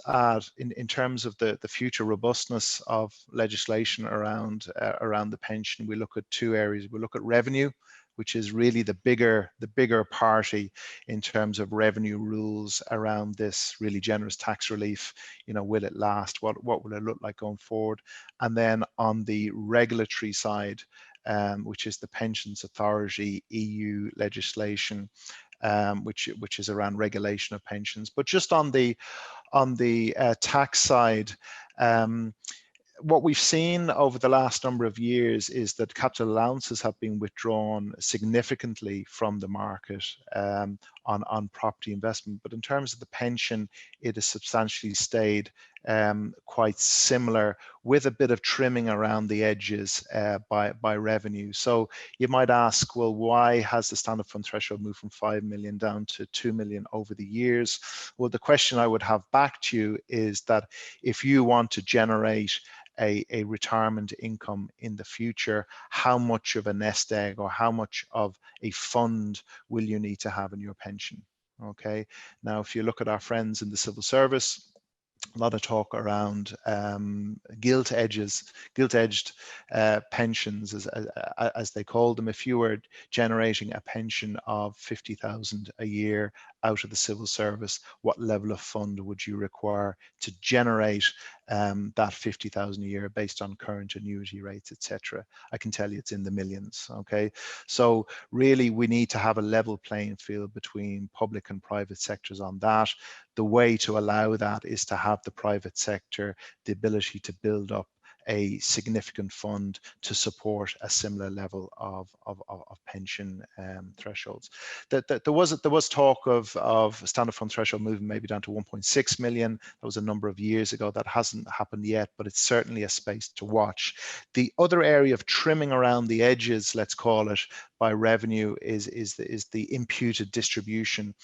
in terms of the future robustness of legislation around the pension. We look at two areas. We look at revenue, which is really the bigger party in terms of revenue rules around this really generous tax relief. Will it last? What will it look like going forward? And then on the regulatory side, which is the Pensions Authority EU legislation, which is around regulation of pensions. But just on the tax side, what we've seen over the last number of years is that capital allowances have been withdrawn significantly from the market on property investment. But in terms of the pension, it has substantially stayed quite similar, with a bit of trimming around the edges by revenue. So you might ask, well, why has the standard fund threshold moved from 5 million down to 2 million over the years? Well, the question I would have back to you is that if you want to generate a retirement income in the future, how much of a nest egg or how much of a fund will you need to have in your pension? Okay, now if you look at our friends in the civil service, a lot of talk around gilt-edged pensions, as they call them. If you were generating a pension of 50,000 a year out of the civil service, what level of fund would you require to generate that 50,000 a year based on current annuity rates, etc.? I can tell you it's in the millions. Okay, so really we need to have a level playing field between public and private sectors on that. The way to allow that is to have the private sector the ability to build up a significant fund to support a similar level of pension thresholds. There was talk of standard fund threshold moving maybe down to 1.6 million. That was a number of years ago. That hasn't happened yet, but it's certainly a space to watch. The other area of trimming around the edges, let's call it, by revenue is the imputed distribution,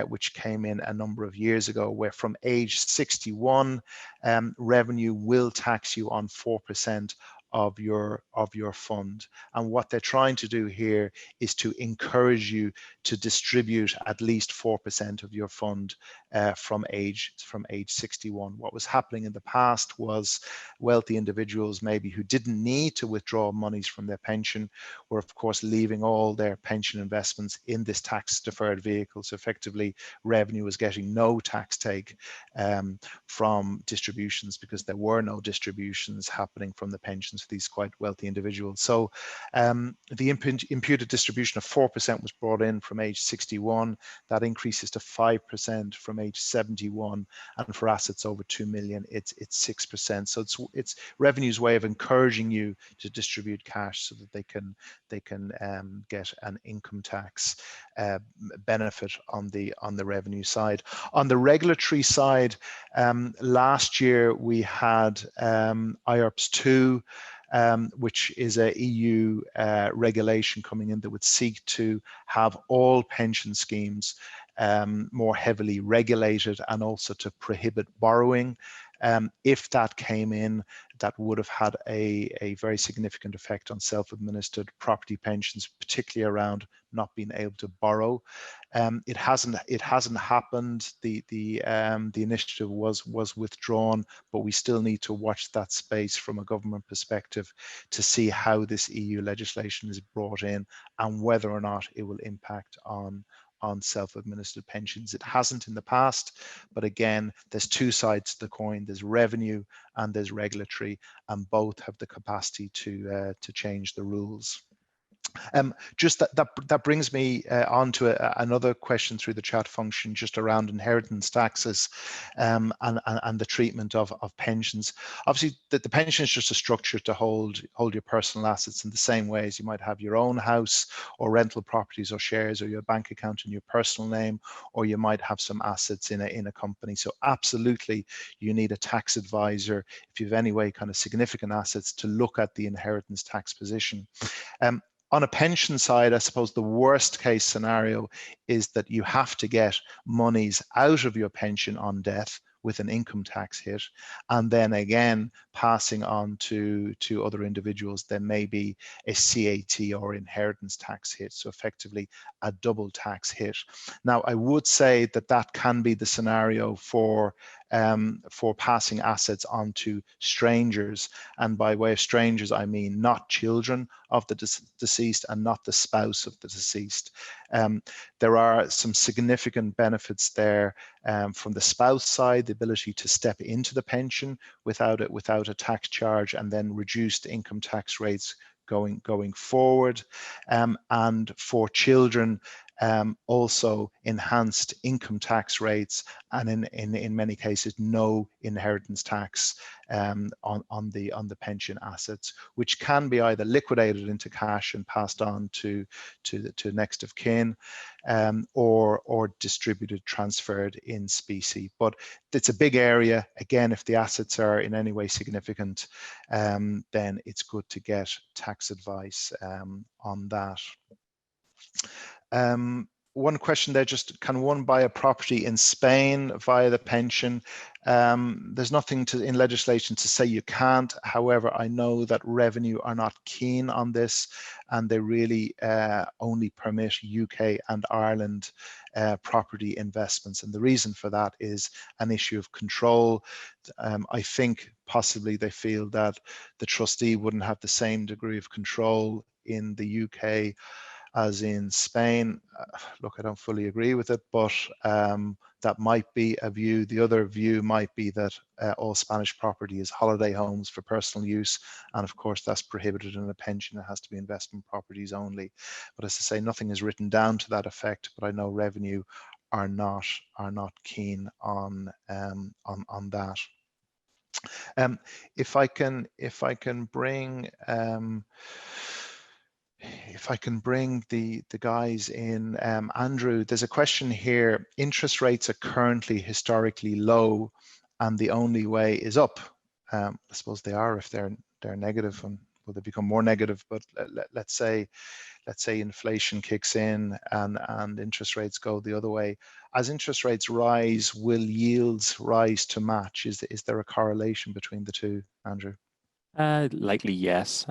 which came in a number of years ago, where from age 61, revenue will tax you on 4% of your fund. And what they're trying to do here is to encourage you to distribute at least 4% of your fund from age 61. What was happening in the past was wealthy individuals maybe who didn't need to withdraw monies from their pension were of course leaving all their pension investments in this tax deferred vehicle. So effectively revenue was getting no tax take from distributions because there were no distributions happening from the pensions for these quite wealthy individuals. So the imputed distribution of 4% was brought in from age 61. That increases to 5% from age 71, and for assets over 2 million, it's 6%. So it's revenue's way of encouraging you to distribute cash so that they can get an income tax benefit on the revenue side. On the regulatory side, last year we had IRPS 2, which is a EU regulation coming in that would seek to have all pension schemes more heavily regulated and also to prohibit borrowing. If that came in, that would have had a very significant effect on self-administered property pensions, particularly around not being able to borrow. It hasn't happened. The initiative was withdrawn, but we still need to watch that space from a government perspective to see how this EU legislation is brought in and whether or not it will impact on self-administered pensions. It hasn't in the past, but again, there's two sides to the coin. There's revenue and there's regulatory, and both have the capacity to change the rules. Just that brings me on to another question through the chat function, just around inheritance taxes and the treatment of pensions. Obviously, the pension is just a structure to hold your personal assets in the same way as you might have your own house or rental properties or shares or your bank account in your personal name, or you might have some assets in a company. So absolutely, you need a tax advisor if you have any way kind of significant assets to look at the inheritance tax position. On a pension side, I suppose the worst case scenario is that you have to get monies out of your pension on death with an income tax hit, and then again passing on to other individuals. There may be a CAT or inheritance tax hit, so effectively a double tax hit. Now, I would say that can be the scenario for passing assets on to strangers, and by way of strangers I mean not children of the deceased and not the spouse of the deceased. There are some significant benefits there from the spouse side, the ability to step into the pension without a tax charge, and then reduced income tax rates going forward. And for children, also enhanced income tax rates, and in many cases no inheritance tax on the pension assets, which can be either liquidated into cash and passed on to next of kin, or distributed, transferred in specie. But it's a big area. Again, if the assets are in any way significant, then it's good to get tax advice on that. One question there, just can one buy a property in Spain via the pension? There's nothing in legislation to say you can't. However, I know that Revenue are not keen on this, and they really only permit UK and Ireland property investments. And the reason for that is an issue of control. I think possibly they feel that the trustee wouldn't have the same degree of control in the UK as in Spain. Look, I don't fully agree with it, but that might be a view. The other view might be that all Spanish property is holiday homes for personal use, and of course that's prohibited in a pension. It has to be investment properties only. But as I say, nothing is written down to that effect, but I know Revenue are not keen on that. If I can bring the guys in, Andrew, there's a question here. Interest rates are currently historically low, and the only way is up. I suppose they are if they're negative, and will they become more negative? But let's say inflation kicks in and interest rates go the other way. As interest rates rise, will yields rise to match? Is there a correlation between the two, Andrew? Likely, yes.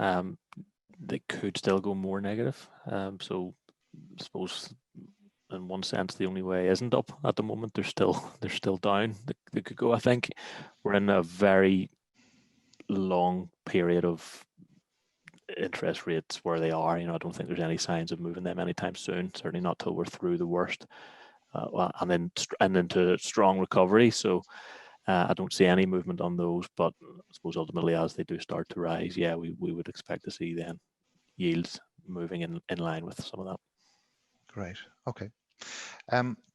They could still go more negative. So I suppose in one sense the only way isn't up at the moment. They're still down. They could go. I think we're in a very long period of interest rates where they are. I don't think there's any signs of moving them anytime soon. Certainly not till we're through the worst, and then into strong recovery. So I don't see any movement on those. But I suppose ultimately, as they do start to rise, yeah, we would expect to see then yields moving in line with some of that. Great. Okay.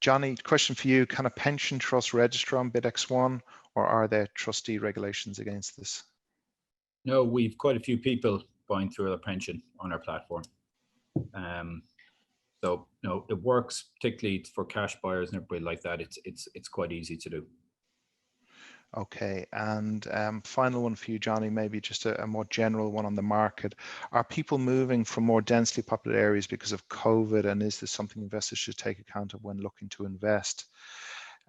Johnny, question for you. Can a pension trust register on BidX1, or are there trustee regulations against this? No, we've quite a few people buying through their pension on our platform. So no, it works particularly for cash buyers and everybody like that. It's quite easy to do. Okay, and final one for you, Johnny, maybe just a more general one on the market. Are people moving from more densely populated areas because of COVID, and is this something investors should take account of when looking to invest?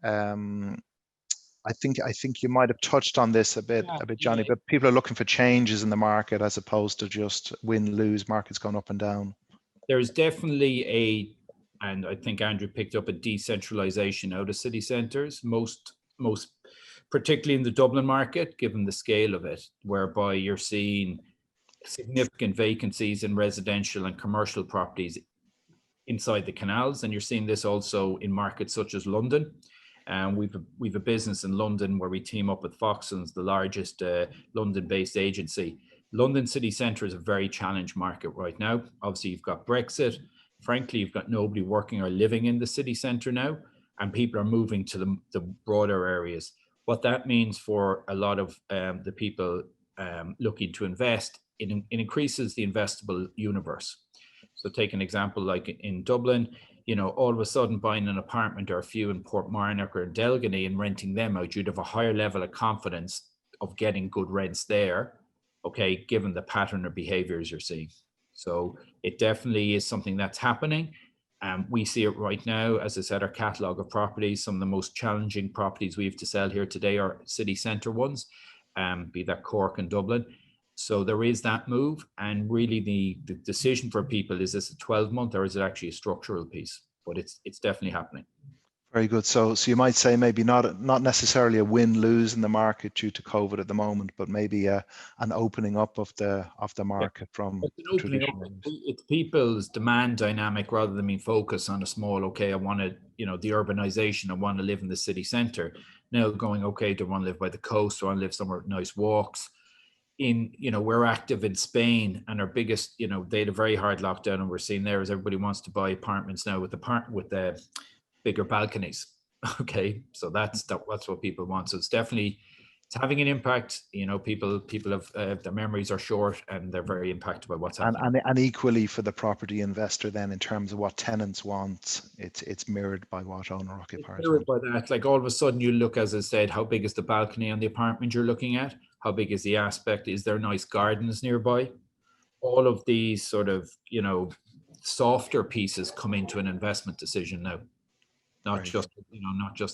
I think you might have touched on this a bit, Johnny, but people are looking for changes in the market as opposed to just win-lose markets going up and down. There's definitely and I think Andrew picked up, a decentralization out of city centres, most particularly in the Dublin market, given the scale of it, whereby you're seeing significant vacancies in residential and commercial properties inside the canals, and you're seeing this also in markets such as London. We've a business in London where we team up with Foxtons, the largest London-based agency. London city centre is a very challenged market right now. Obviously, you've got Brexit. Frankly, you've got nobody working or living in the city centre now, and people are moving to the broader areas. What that means for a lot of the people looking to invest, it increases the investable universe. So take an example like in Dublin, all of a sudden buying an apartment or a few in Portmarnock or Delgany and renting them out, you'd have a higher level of confidence of getting good rents there, okay, given the pattern of behaviors you're seeing. So it definitely is something that's happening. We see it right now. As I said, our catalogue of properties, some of the most challenging properties we have to sell here today are city centre ones, be that Cork and Dublin. So there is that move, and really the decision for people, is this a 12-month or is it actually a structural piece? But it's definitely happening. Very good. So you might say maybe not necessarily a win-lose in the market due to COVID at the moment, but maybe an opening up of the market from traditional. It's people's demand dynamic rather than being focused on a small, okay, I want to, the urbanization, I want to live in the city centre. Now going, okay, do I want to live by the coast? Do I want to live somewhere with nice walks? We're active in Spain, and our biggest, they had a very hard lockdown, and we're seeing there is everybody wants to buy apartments now with the bigger balconies. Okay, so that's what people want. So it's having an impact. People have their memories are short, and they're very impacted by what's happening. And equally for the property investor, then in terms of what tenants want, it's mirrored by what owner occupiers want. By that, like all of a sudden you look, as I said, how big is the balcony on the apartment you're looking at? How big is the aspect? Is there nice gardens nearby? All of these sort of softer pieces come into an investment decision now. Not just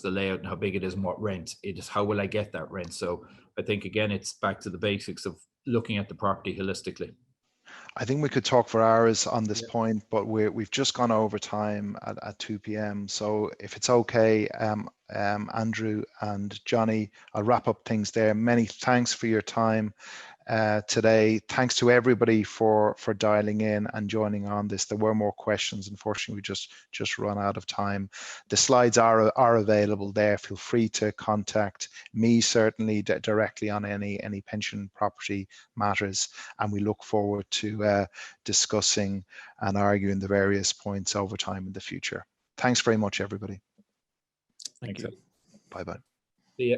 the layout and how big it is and what rent. It is how will I get that rent. So I think again it's back to the basics of looking at the property holistically. I think we could talk for hours on this point, but we've just gone over time at 2 p.m. So if it's okay, Andrew and Johnny, I'll wrap up things there. Many thanks for your time today. Thanks to everybody for dialing in and joining on this. There were more questions. Unfortunately, we just run out of time. The slides are available there. Feel free to contact me, certainly directly on any pension property matters, and we look forward to discussing and arguing the various points over time in the future. Thanks very much, everybody. Thank you. Bye-bye. See ya.